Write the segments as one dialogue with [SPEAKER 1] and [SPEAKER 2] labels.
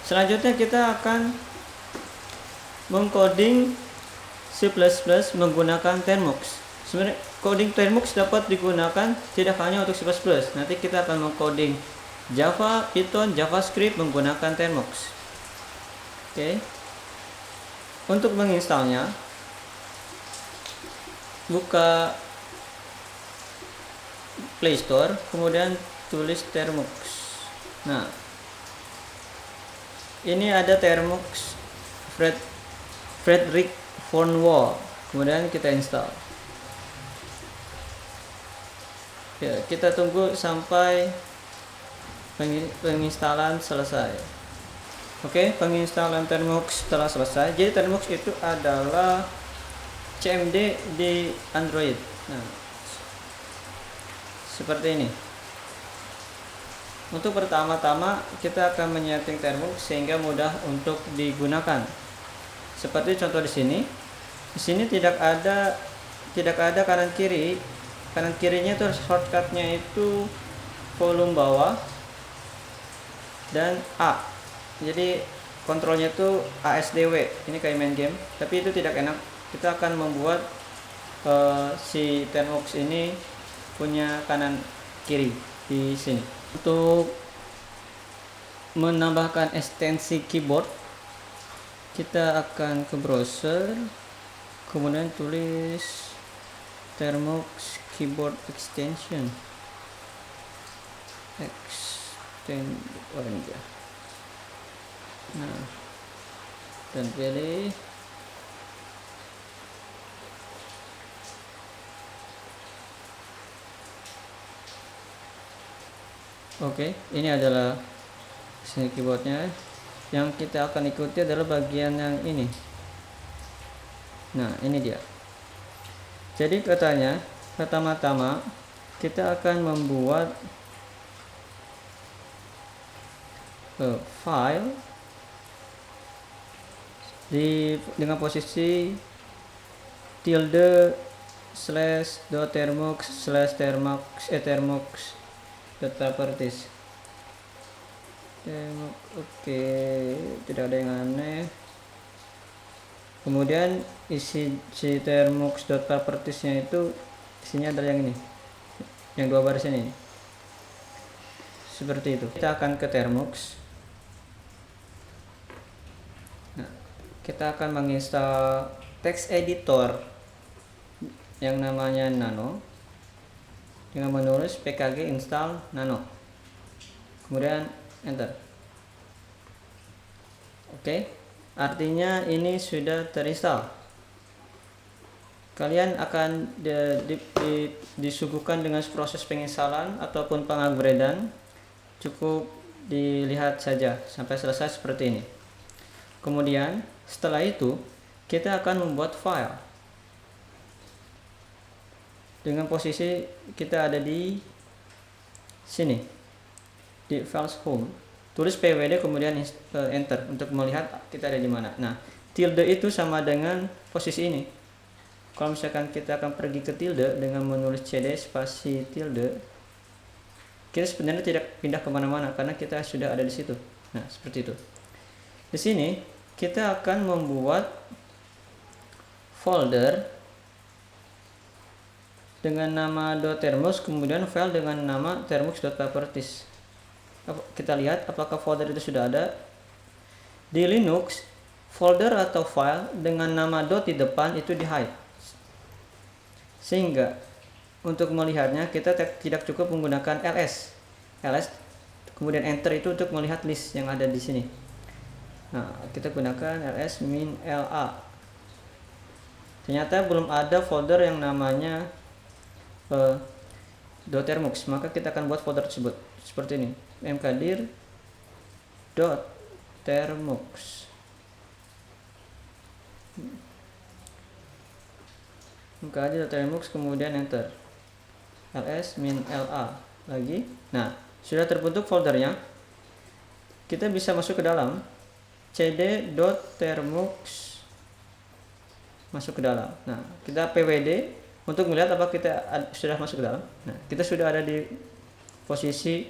[SPEAKER 1] Selanjutnya kita akan mengcoding C++ menggunakan Termux. Sebenarnya coding Termux dapat digunakan tidak hanya untuk C++. Nanti kita akan mengcoding Java, Python, JavaScript menggunakan Termux. Oke. Untuk menginstalnya, buka Play Store, kemudian tulis Termux. Nah, ini ada Termux Frederick von Wall. Kemudian kita install. Ya, kita tunggu sampai penginstalan selesai. Oke, penginstalan Termux telah selesai. Jadi Termux itu adalah CMD di Android. Nah, seperti ini. Untuk pertama-tama kita akan menyeting Termux sehingga mudah untuk digunakan. Seperti contoh di sini. Di sini tidak ada kanan kiri. Kanan kirinya itu shortcutnya itu volume bawah dan A. Jadi kontrolnya itu ASDW. Ini kayak main game, tapi itu tidak enak. Kita akan membuat si Termux ini punya kanan kiri di sini. Untuk menambahkan ekstensi keyboard, kita akan ke browser, kemudian tulis Termux keyboard extension. Nah, dan pilih Oke, ini adalah sini keyboardnya. Yang kita akan ikuti adalah bagian yang ini. Nah, ini dia. Jadi katanya, pertama-tama kita akan membuat file dengan posisi tilde /termux properties. Oke, tidak ada yang aneh. Kemudian isi si termux.propertiesnya itu isinya adalah yang ini, yang dua baris ini, seperti itu. Kita akan ke Termux. Nah, kita akan menginstal text editor yang namanya Nano dengan menulis pkg install Nano, kemudian enter. Oke, artinya ini sudah terinstall. Kalian akan disuguhkan dengan proses penginstalan ataupun pengupgradean. Cukup dilihat saja sampai selesai seperti ini. Kemudian setelah itu kita akan membuat file dengan posisi kita ada di sini di files home. Tulis pwd kemudian enter untuk melihat kita ada di mana. Nah, tilde itu sama dengan posisi ini. Kalau misalkan kita akan pergi ke tilde dengan menulis cd spasi tilde, kita sebenarnya tidak pindah kemana-mana karena kita sudah ada di situ. Nah, seperti itu. Di sini kita akan membuat folder dengan nama .termux, kemudian file dengan nama termux.properties. Kita lihat apakah folder itu sudah ada. Di Linux, folder atau file dengan nama di depan itu di hide. Sehingga untuk melihatnya kita tidak cukup menggunakan ls kemudian enter itu untuk melihat list yang ada di sini. Nah, kita gunakan ls-la. Ternyata belum ada folder yang namanya .termux, maka kita akan buat folder tersebut seperti ini, mkdir .termux. mkdir .termux kemudian enter, ls-la lagi. Nah, sudah terbentuk foldernya. Kita bisa masuk ke dalam cd.termux, masuk ke dalam. Nah, kita pwd untuk melihat apa kita sudah masuk ke dalam. Nah, kita sudah ada di posisi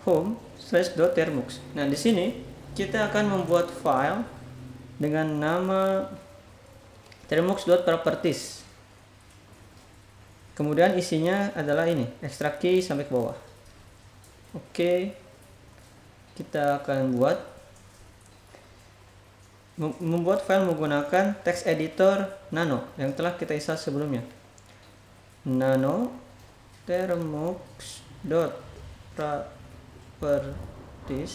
[SPEAKER 1] home/.termux. Nah, di sini kita akan membuat file dengan nama termux.properties. Kemudian isinya adalah ini, ekstrak key sampai ke bawah. Oke, kita akan membuat file menggunakan text editor Nano yang telah kita install sebelumnya. Nano termux.properties.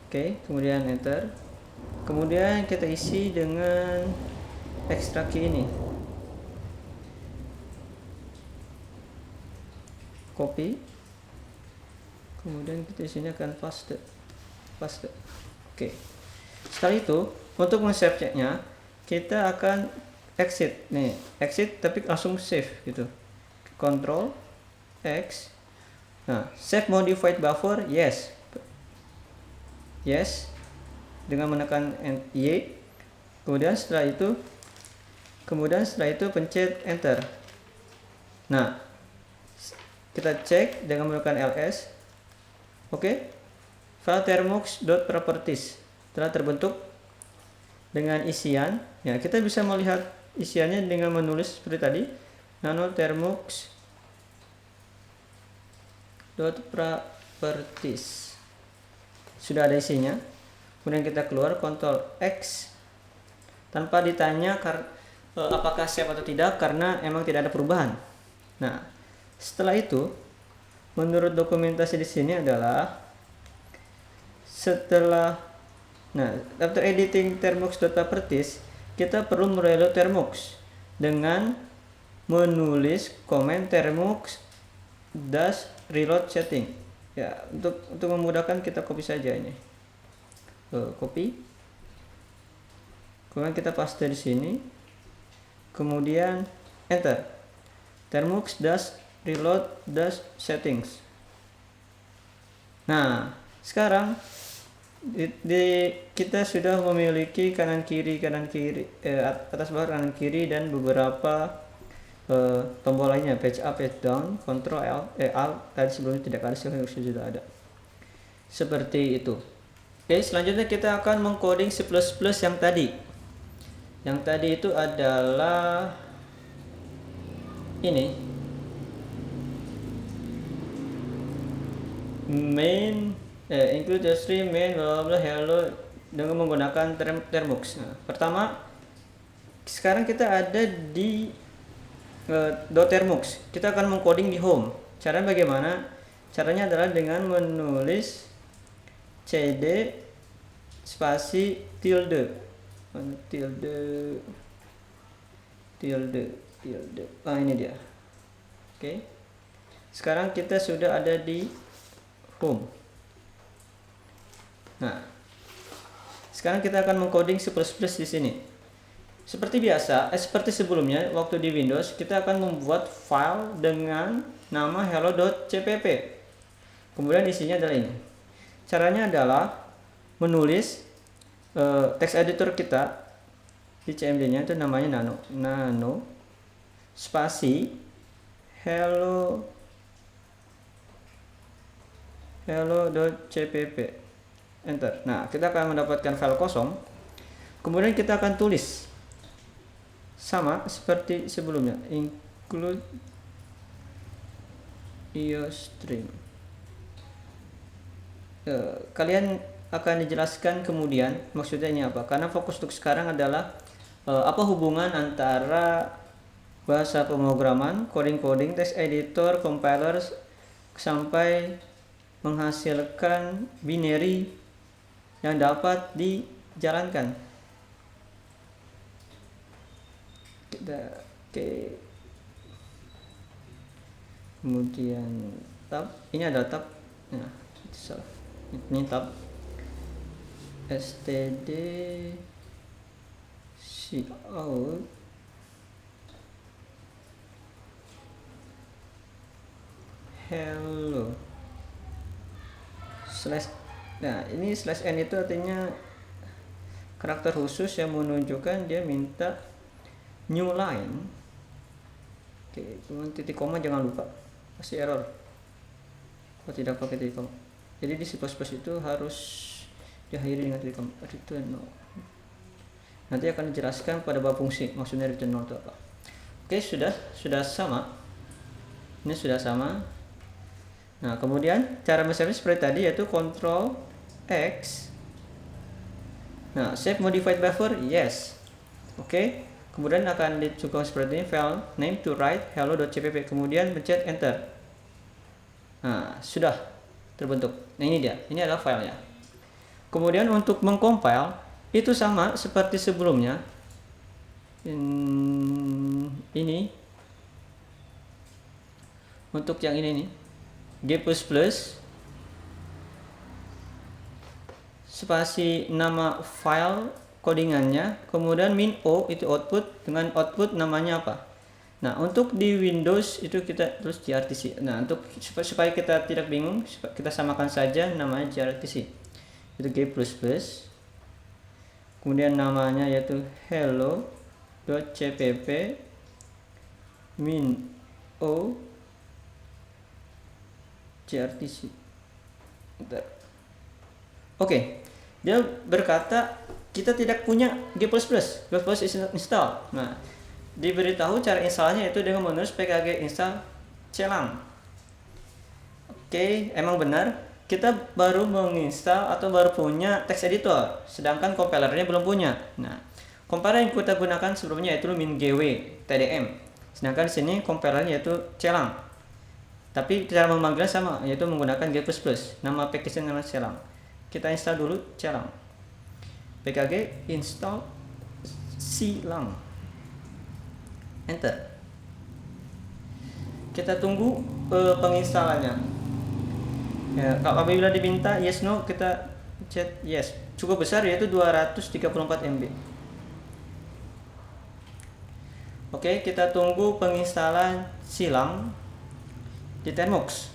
[SPEAKER 1] Oke, kemudian enter. Kemudian kita isi dengan ekstrak key ini. Copy. Kemudian kita sini akan paste. Oke. Setelah itu, untuk men-save-nya kita akan exit. Nih, exit tapi langsung save gitu. Control X. Nah, save modified buffer, yes. Yes. Dengan menekan Y. Kemudian setelah itu pencet enter. Nah, kita cek dengan menekan ls. Oke. File termux.properties telah terbentuk dengan isian. Ya, kita bisa melihat isiannya dengan menulis seperti tadi, nano termux.properties. Sudah ada isinya. Kemudian kita keluar Ctrl X tanpa ditanya apakah save atau tidak, karena emang tidak ada perubahan. Nah, setelah itu, menurut dokumentasi di sini adalah after editing termux.properties, kita perlu mereload termux dengan menulis komen termux -reload setting. Ya, untuk memudahkan kita copy saja ini. Copy. Kemudian kita paste di sini. Kemudian enter. Termux -reload settings. Nah, sekarang kita sudah memiliki kanan kiri, atas bawah, kanan kiri, dan beberapa tombol lainnya, page up, page down, Ctrl Alt. Tadi sebelumnya tidak ada, sekarang sudah ada. Seperti itu. Oke, selanjutnya kita akan mengcoding C++ yang tadi. Yang tadi itu adalah ini, main include the string main bla bla hello dengan menggunakan termux. Nah, pertama, sekarang kita ada di .termux. Kita akan mengcoding di home. Caranya bagaimana? Caranya adalah dengan menulis cd spasi tilde. Ini dia. Oke. Sekarang kita sudah ada di home. Nah, sekarang kita akan mengcoding C++ di sini. Seperti biasa, seperti sebelumnya waktu di Windows, kita akan membuat file dengan nama hello.cpp. Kemudian isinya adalah ini. Caranya adalah menulis text editor kita di CMD-nya itu namanya nano spasi hello.cpp, enter. Nah, kita akan mendapatkan file kosong. Kemudian kita akan tulis sama seperti sebelumnya, include iostream. Kalian akan dijelaskan kemudian maksudnya ini apa, karena fokus untuk sekarang adalah apa hubungan antara bahasa pemrograman, coding, text editor, compilers, sampai menghasilkan binary yang dapat dijalankan. Oke. Kemudian tab, ini ada tab. Nah, salah. Ini tab std cout hello slash. Nah, ini slash n itu artinya karakter khusus yang menunjukkan dia minta new line. Oke, kemudian titik koma jangan lupa, pasti error. Oh, tidak pakai titik koma. Jadi di C++ itu harus diakhiri dengan titik koma. Return no. Nanti akan dijelaskan pada bab fungsi maksudnya return no itu apa. Oke, sudah sama. Ini sudah sama. Nah, kemudian cara men-save seperti tadi, yaitu Ctrl X. Nah, save modified buffer, yes. Oke. Kemudian akan dicukup seperti ini, file name to write hello.cpp. Kemudian pencet enter. Nah, sudah terbentuk. Nah, ini dia. Ini adalah filenya. Kemudian untuk mengcompile itu sama seperti sebelumnya. Ini untuk yang ini nih, G++ spasi nama file codingannya, kemudian min o itu output, dengan output namanya apa. Nah, untuk di Windows itu kita terus grtc. Nah, untuk supaya kita tidak bingung, kita samakan saja namanya grtc. Itu G++. Kemudian namanya yaitu hello.cpp min o grtc. Oke, dia berkata kita tidak punya G++. G++ is not installed. Nah, diberitahu cara installnya yaitu dengan menulis pkg install celang. Oke, emang benar kita baru menginstal atau baru punya text editor, sedangkan compilernya belum punya. Nah, compiler yang kita gunakan sebelumnya yaitu min-gw tdm, sedangkan di sini compilernya yaitu celang. Tapi cara memanggilnya sama, yaitu menggunakan G++. Nama package-nya nama celang. Kita install dulu celang. pkg install silang. Enter. Kita tunggu penginstalannya. Ya, apabila diminta yes no, kita chat yes. Cukup besar, yaitu 234 MB. Oke, kita tunggu penginstalan silang di Termux.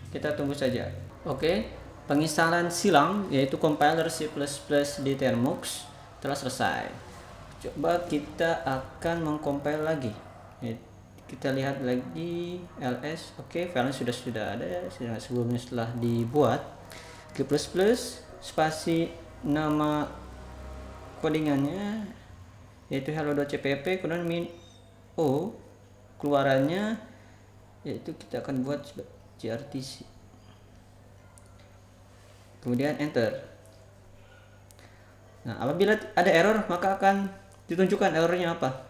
[SPEAKER 1] Kita tunggu saja. Oke, penginstalan silang yaitu compiler C++ di Termux telah selesai. Coba kita akan mengcompile lagi. Kita lihat lagi ls. Oke, filenya sudah ada sebelumnya setelah dibuat. G++ spasi nama codingannya yaitu hello.cpp, kemudian min o, keluarannya yaitu kita akan buat grtc, kemudian enter. Nah, apabila ada error maka akan ditunjukkan errornya apa,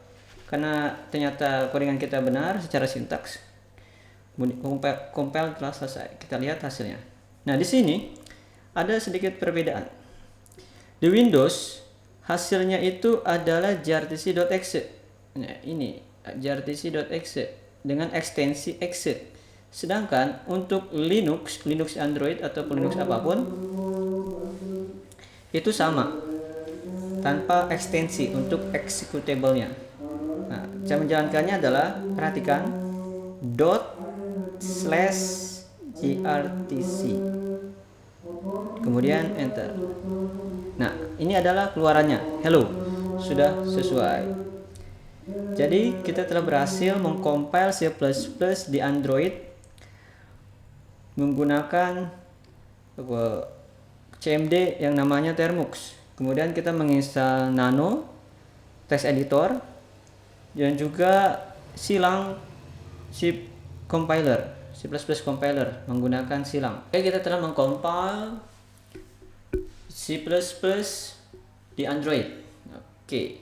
[SPEAKER 1] karena ternyata codingan kita benar secara sintaks. Compile telah selesai. Kita lihat hasilnya. Nah, di sini ada sedikit perbedaan. Di Windows hasilnya itu adalah grtc.exe. Nah, ini grtc.exe dengan ekstensi exe. Sedangkan untuk Linux Android atau Linux apapun itu sama, tanpa ekstensi untuk executable-nya. Nah, cara menjalankannya adalah perhatikan /grtc, kemudian enter. Nah, ini adalah keluarannya. Hello, sudah sesuai. Jadi kita telah berhasil mengcompile C++ di Android menggunakan cmd yang namanya Termux. Kemudian kita menginstal Nano text editor dan juga silang C compiler, C++ compiler menggunakan silang. Oke, kita telah mengcompile C++ di Android. Oke.